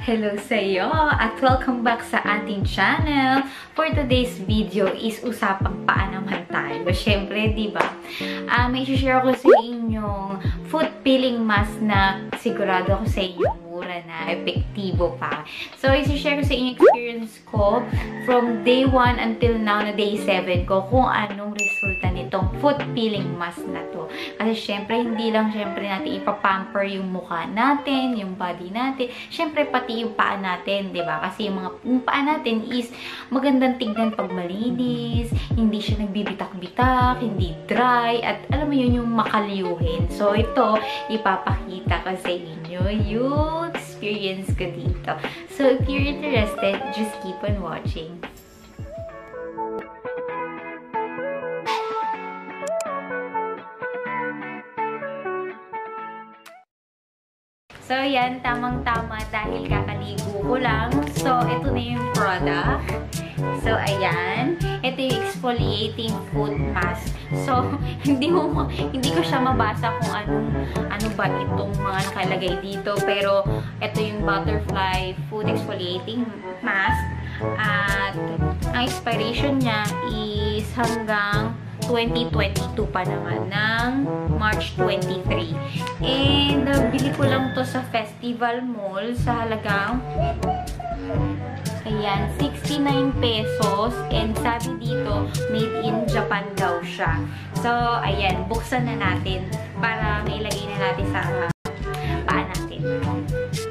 Hello sa iyo at welcome back sa ating channel. For today's video is usapang paa naman tayo. Siyempre, di ba? May share ko sa inyong foot peeling mask na sigurado ako sa inyo mura na, epektibo pa. So, isi-share ko sa inyo experience ko from day 1 until now na day 7 ko kung anong resulta nitong foot peeling mask na to. Kasi syempre, hindi lang syempre natin ipapamper yung mukha natin, yung body natin. Syempre, pati yung paa natin, di ba? Kasi yung paa natin is magandang tignan pag malinis, hindi siya nagbibitak-bitak, hindi dry, at alam mo yun, yung makalyuhin. So, ito, ipapakita ko sa inyo yung experience ko dito. So, if you're interested, just keep on watching. So, yan, tamang-tama dahil kakaligo ko lang. So, ito na yung product. So, ayan. Ito yung exfoliating foot mask. So, hindi ko siya mabasa kung ano ba itong mga nakalagay dito. Pero, ito yung butterfly foot exfoliating mask. At, ang expiration niya is hanggang 2022 pa naman, ng March 23. And, bili ko lang to sa Festival Mall sa halagang, ayan, 69 pesos. And sabi dito, made in Japan daw siya. So, ayan, buksan na natin para mailagay na natin sa paa natin. So,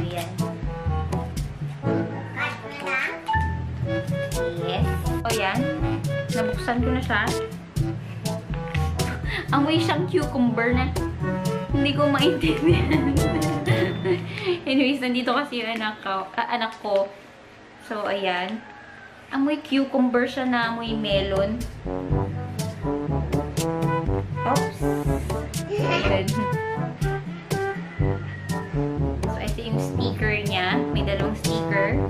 ayan. Yes. So, ayan. Nabuksan ko na siya. Amoy siyang cucumber na hindi ko maintindihan. Anyways, nandito kasi yung anak ko. So, ayan. Amoy cucumber siya na amoy melon. Oops. Ayan. So, ito yung sticker niya. May dalawang sticker.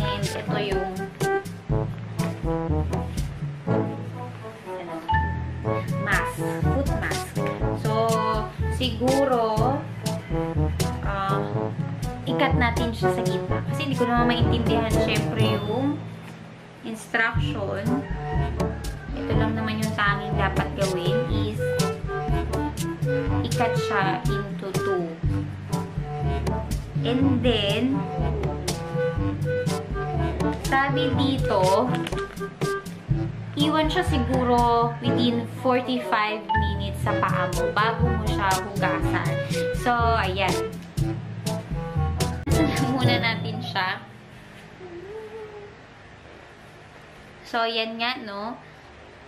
And ito yung mask, foot mask. So, siguro ikat natin siya sa gitna. Kasi hindi ko naman maintindihan syempre yung instruction. Ito lang naman yung tanging dapat gawin is ikat siya into 2. And then, sabi dito, iwan siya siguro within 45 minutes sa paa mo bago mo siya hugasan. So, ayan. Muna natin siya. So, ayan nga, no?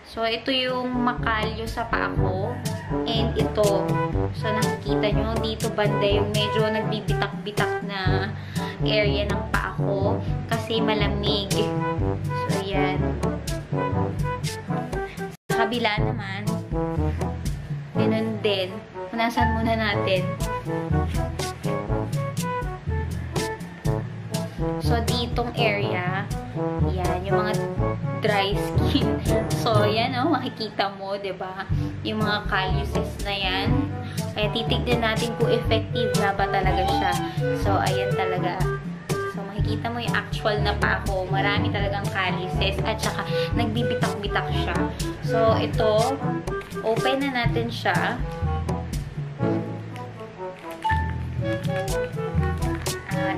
So, ito yung makalyo sa paa ko. And ito. So, nakikita nyo, dito banda yung medyo nagbibitak-bitak na area ng paa ko. Kasi malamig. So, ayan. Sa kabila naman, ganun din. Punasan muna natin. So, ditong area, yan, yung mga dry skin. So, yan, oh, makikita mo, diba? Yung mga calluses na yan. Kaya titignan natin kung effective na ba talaga siya. So, ayan talaga. So, makikita mo yung actual na paa ko. Marami talagang calluses at saka nagbibitak-bitak siya. So, ito, open na natin siya.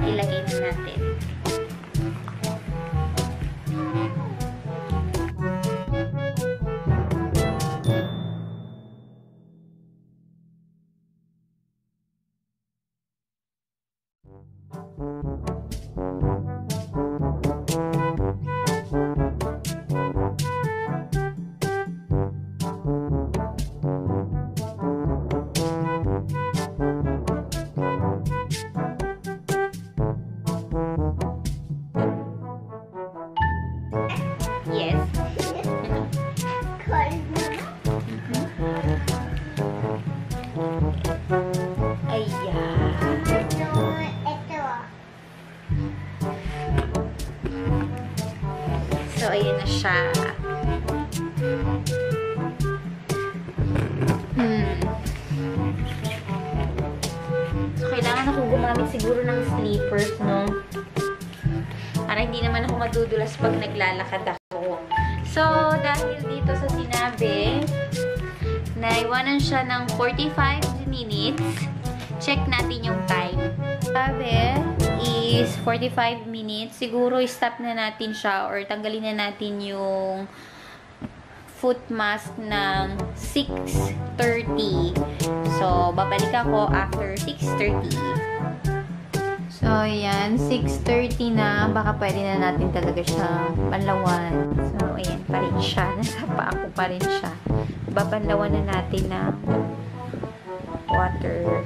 Ilagay na natin. Yes. Ayan. So, ayan na siya. kailangan ako gumamit siguro ng slippers, no? Para hindi naman ako madudulas pag naglalakad ako. So, dahil dito sa sinabi, naiwanan siya ng 45 minutes, check natin yung time. Sabi is 45 minutes. Siguro, stop na natin siya or tanggalin na natin yung foot mask ng 6:30. So, babalik ako after 6:30. So, ayan. 6:30 na. Baka pwede na natin talaga siyang banlawan. So, ayan pa rin siya. Nasa paa ko pa rin siya. Babanlawan na natin na water.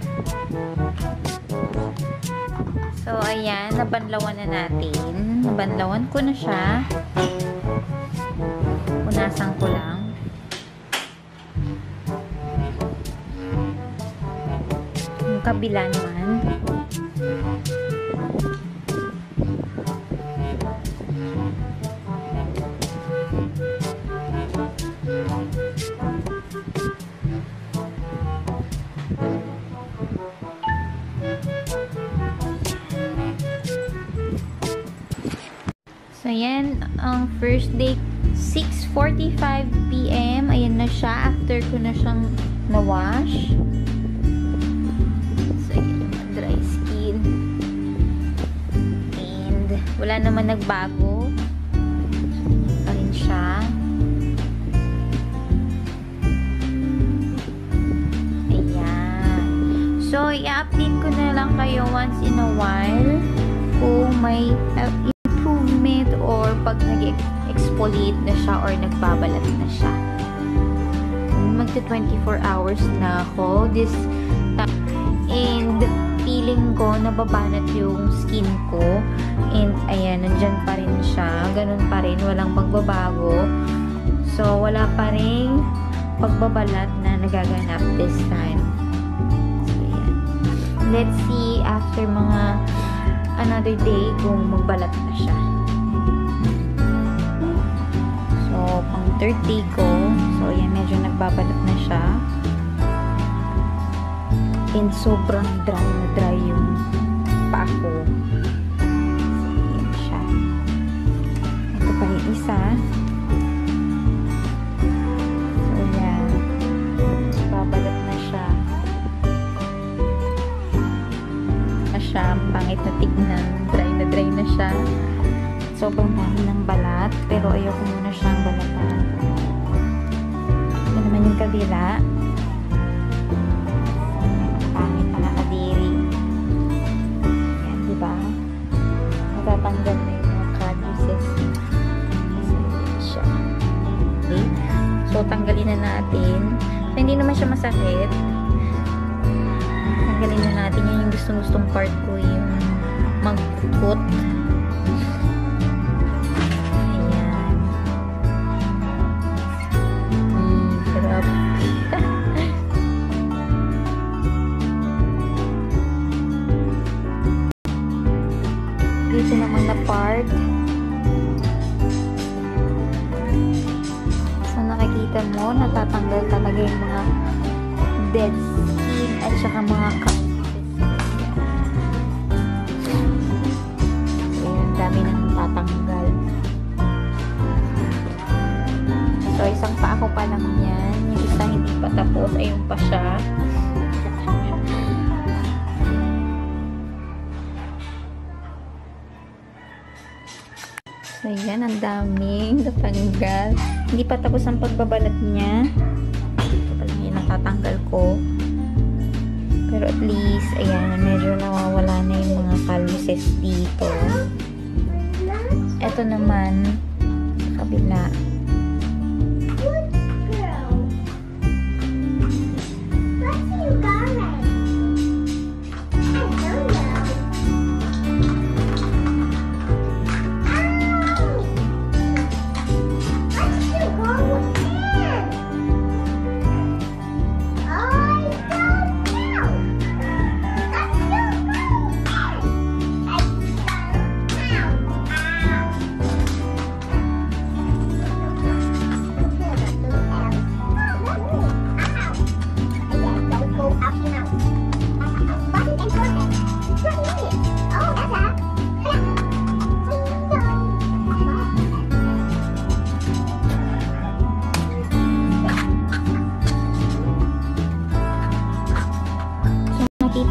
So, ayan. Nabanlawan na natin. Nabanlawan ko na siya. Punasan ko lang. Yung kabila naman. So, ayan. Ang first day 6:45 PM. Ayan na siya. After ko na siyang na-wash. So, ayan. Dry skin. And, wala naman nagbago. Pa rin siya. Ayan. So, i-update ko na lang kayo once in a while kung may improvement or pag nag-exfoliate na siya or nagbabalat na siya. Magta 24 hours na ako this time. And feeling ko nababanat yung skin ko. And ayan, nandyan pa rin siya. Ganun pa rin, walang magbabago. So, wala pa rin pagbabalat na nagaganap this time. So, ayan. Let's see after mga another day kung magbalat na siya. So, pang third day ko. So, ayan, medyo nagbabalat na siya. And sobrang dry na dry yung paa ko. So, ayan siya. Ito pa yung isa. So, ayan. Babalat na siya. Ang pangit na tignan. Dry na siya. Sobrang dami ng balat. Pero ayoko muna siyang balatan. Ito naman yung kabila. Pangit na nakadiri. Yan, diba? Natatanggal na yung mga calluses. Siya. Okay. So, tanggalin na natin. So, hindi naman siya masakit. Tanggalin na natin yung gustong part ko, yung mag-foot. Ayan. Sarap. Dito naman na part. So, nakikita mo, natatanggal talaga yung mga dead skin at saka mga dami nang tatanggal. So, isang pa ako pa lang yan. Yung isa hindi pa tapos. Ayun pa siya. So, yan. Ang daming natanggal. Hindi pa tapos ang pagbabalat niya. Ito pa lang yung natatanggal ko. Pero at least, ayan, medyo nawawala na yung mga calluses dito. Ito naman, sa kabila.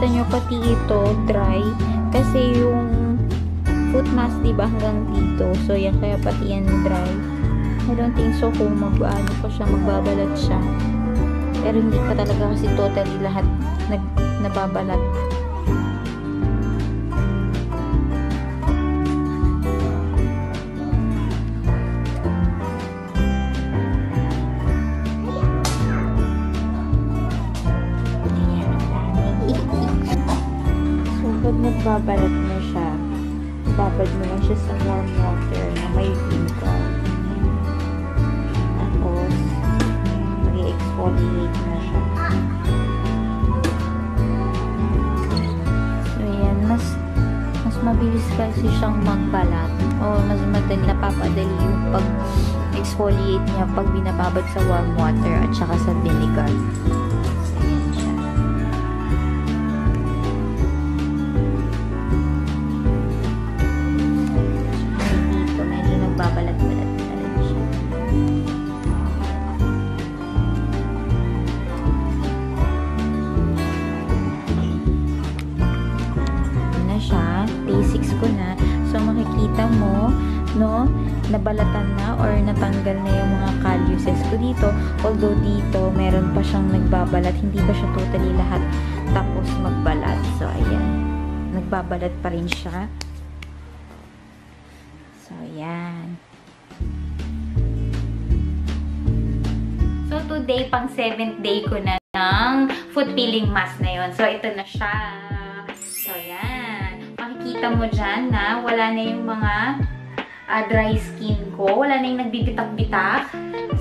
makikita nyo pati ito dry kasi yung foot mask diba hanggang dito, so yan, kaya pati yan dry. I don't think so kung mag-ano pa siya, magbabalat siya, pero hindi pa talaga kasi totally lahat nababalat. Nagbabalat mo siya, babad mo lang siya sa warm water na may vinegar. Tapos, mag-exfoliate na siya. So, yan. Mas mabilis kasi siyang magbalat. O, mas madali, napapadali yung pag-exfoliate niya pag binababad sa warm water at saka sa vinegar. So, makikita mo, no, nabalatan na or natanggal na yung mga calluses ko dito. Although dito, meron pa siyang nagbabalat. Hindi pa siya totally lahat tapos magbalat. So, ayan. Nagbabalat pa rin siya. So, ayan. So, today, pang 7th day ko na ng foot peeling mask na yun. So, ito na siya. So, ayan. Makikita mo dyan na wala na yung mga dry skin ko. Wala na yung nagbibitak-bitak.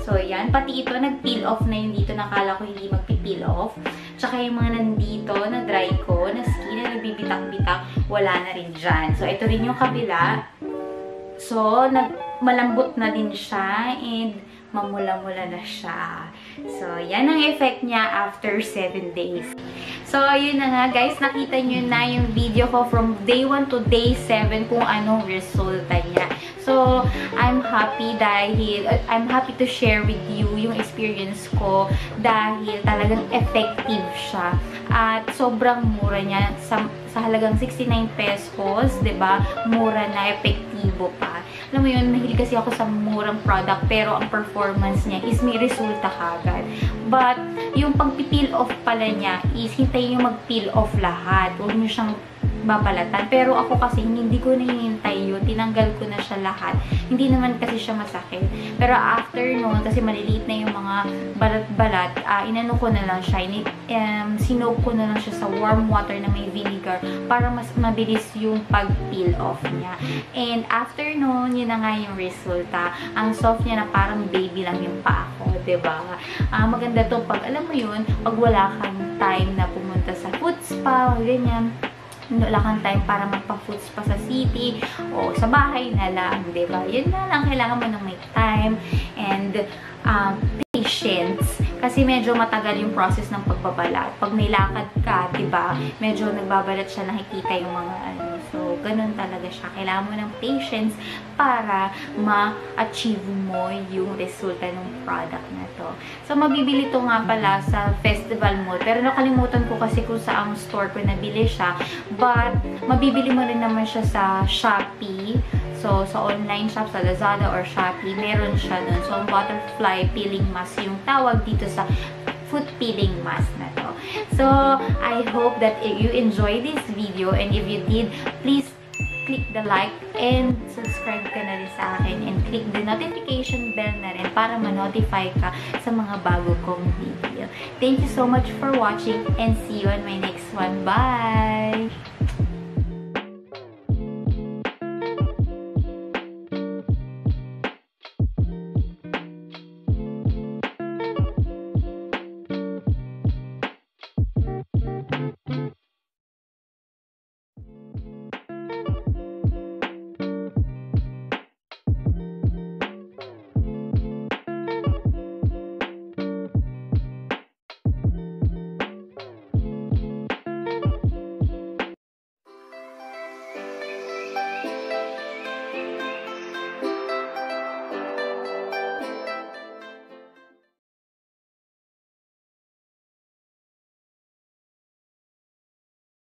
So, yan. Pati ito, nag-peel off na yung dito. Nakala ko hindi magpi-peel off. Tsaka yung mga nandito na dry ko, na skin na nagbibitak-bitak, wala na rin dyan. So, ito rin yung kabila. So, malambot na din siya and mamula-mula na siya. So, yan ang effect niya after 7 days. So, yun na nga guys, nakita nyo na yung video ko from day 1 to day 7 kung anong resulta niya. So, I'm happy to share with you yung experience ko dahil talagang effective siya. At sobrang mura niya sa halagang 69 pesos, 'di ba? Mura na, epektibo pa. Alam mo yun, mahilig kasi ako sa murang product pero ang performance niya is may resulta kagad. But, yung pag-peel off pala niya is hintayin yung mag-peel off lahat. Huwag nyo siyang babalatan. Pero ako kasi hindi ko nahihintay yun. Tinanggal ko na siya lahat. Hindi naman kasi siya masakit. Pero after noon, kasi maliliit na yung mga balat-balat, inano ko na lang siya. Sinoak ko na lang siya sa warm water na may vinegar para mas mabilis yung pag-peel off niya. And after noon, yun na nga yung resulta. Ang soft niya na parang baby lang yung paa ko, diba? Maganda to pag, alam mo yun, pag wala kang time na pumunta sa foot spa o ganyan, wala kang time para magpa-foot spa sa city o sa bahay na lang, diba? Yun na lang, kailangan mo nang may time and patience. Kasi medyo matagal yung process ng pagbabalat. Pag may lakad ka, diba? Medyo nagbabalat siya, nakikita yung mga ano. So, ganun talaga siya. Kailangan mo ng patience para ma-achieve mo yung resulta ng product na to. So, mabibili to nga pala sa Festival Mall. Pero nakalimutan ko kasi kung saang store ko nabili siya. But, mabibili mo rin naman siya sa Shopee. So, sa online shop, sa Lazada or Shopee, meron siya dun. So, butterfly peeling mask yung tawag dito sa foot peeling mask na to. So, I hope that if you enjoyed this video and if you did, please click the like and subscribe ka na rin sa akin and click the notification bell na rin para ma-notify ka sa mga bago kong video. Thank you so much for watching and see you on my next one. Bye!